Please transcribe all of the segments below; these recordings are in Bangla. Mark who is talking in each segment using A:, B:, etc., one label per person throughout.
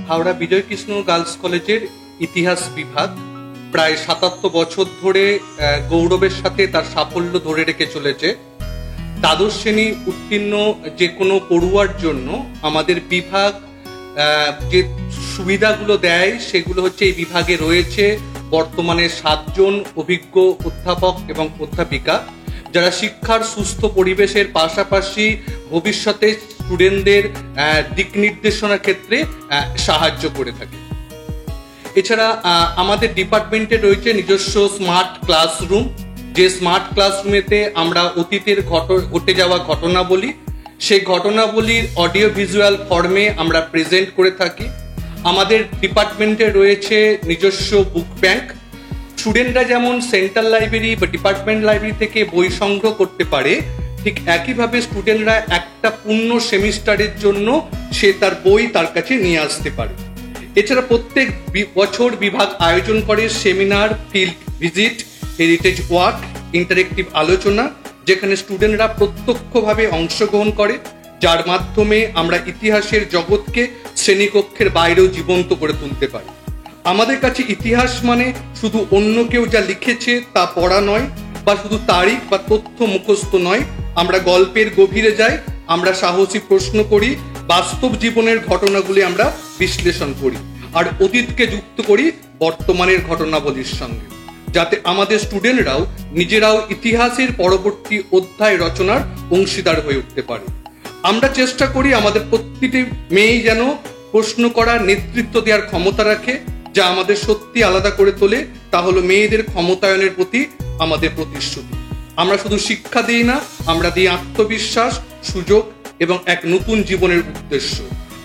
A: হাওড়া বিজয়কৃষ্ণ গার্লস কলেজের ইতিহাস বিভাগ প্রায় ৭৭ বছর ধরে গৌরবের সাথে তার সাফল্য ধরে রেখে চলেছে। দ্বাদশ শ্রেণী উত্তীর্ণ যে কোনো পড়ুয়ার জন্য আমাদের বিভাগ যে সুবিধাগুলো দেয় সেগুলো হচ্ছে, এই বিভাগে রয়েছে বর্তমানে 7 জন অভিজ্ঞ অধ্যাপক এবং অধ্যাপিকা, যারা শিক্ষার সুস্থ পরিবেশের পাশাপাশি ভবিষ্যতে স্টুডেন্টদের দিক নির্দেশনার ক্ষেত্রে সাহায্য করে থাকে। এছাড়া আমাদের ডিপার্টমেন্টে রয়েছে নিজস্ব স্মার্ট ক্লাসরুম, যে স্মার্ট ক্লাসরুমেতে আমরা অতীতের ঘটে যাওয়া ঘটনাবলী, সেই ঘটনাবলীর অডিও ভিজুয়াল ফর্মে আমরা প্রেজেন্ট করে থাকি। আমাদের ডিপার্টমেন্টে রয়েছে নিজস্ব বুক ব্যাংক। স্টুডেন্টরা যেমন সেন্ট্রাল লাইব্রেরি বা ডিপার্টমেন্ট লাইব্রেরি থেকে বই সংগ্রহ করতে পারে, ঠিক একইভাবে স্টুডেন্টরা একটা পূর্ণ সেমিস্টারের জন্য সে তার বই তার কাছে নিয়ে আসতে পারে। এছাড়া প্রত্যেক বছর বিভাগ আয়োজন করে seminar, field visit, heritage walk, interactive আলোচনা, যেখানে স্টুডেন্টরা প্রত্যক্ষভাবে অংশগ্রহণ করে, যার মাধ্যমে আমরা ইতিহাসের জগৎকে শ্রেণীকক্ষের বাইরেও জীবন্ত করে তুলতে পারি। আমাদের কাছে ইতিহাস মানে শুধু অন্য কেউ যা লিখেছে তা পড়া নয়, বা শুধু তারিখ বা তথ্য মুখস্থ নয়। আমরা গল্পের গভীরে যাই, আমরা সাহসী প্রশ্ন করি, বাস্তব জীবনের ঘটনাগুলি আমরা বিশ্লেষণ করি, আর অতীতকে যুক্ত করি বর্তমানের ঘটনাবলীর সঙ্গে, যাতে আমাদের স্টুডেন্টরাও নিজেরাও ইতিহাসের পরবর্তী অধ্যায় রচনার অংশীদার হয়ে উঠতে পারে। আমরা চেষ্টা করি আমাদের প্রতিটি মেয়েই যেন প্রশ্ন করার, নেতৃত্ব দেওয়ার ক্ষমতা রাখে। যা আমাদের সত্যি আলাদা করে তোলে তা হলো মেয়েদের ক্ষমতায়নের প্রতি আমাদের প্রতিশ্রুতি। আমরা শুধু শিক্ষা দিই না, আমরা দিই আত্মবিশ্বাস, সুযোগ এবং এক নতুন জীবনের উদ্দেশ্য।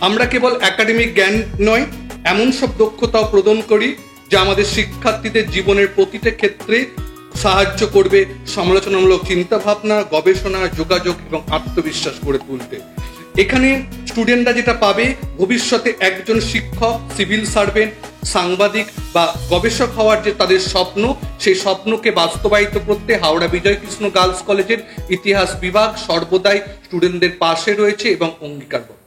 A: আমরা কেবল একাডেমিক জ্ঞান নয়, এমন সব দক্ষতাও প্রদান করি যা আমাদের শিক্ষার্থীদের জীবনের প্রতিটা ক্ষেত্রে সাহায্য করবে সমালোচনামূলক চিন্তাভাবনা, গবেষণা, যোগাযোগ এবং আত্মবিশ্বাস গড়ে তুলতে। এখানে স্টুডেন্টরা যেটা পাবে, ভবিষ্যতে একজন শিক্ষক, সিভিল সার্ভেন্ট, সাংবাদিক বা গবেষক হওয়ার যে তাদের স্বপ্ন, সেই স্বপ্নকে বাস্তবায়িত করতে হাওড়া বিজয়কৃষ্ণ গার্লস কলেজের ইতিহাস বিভাগ সর্বদাই স্টুডেন্টদের পাশে রয়েছে এবং অঙ্গীকারবদ্ধ।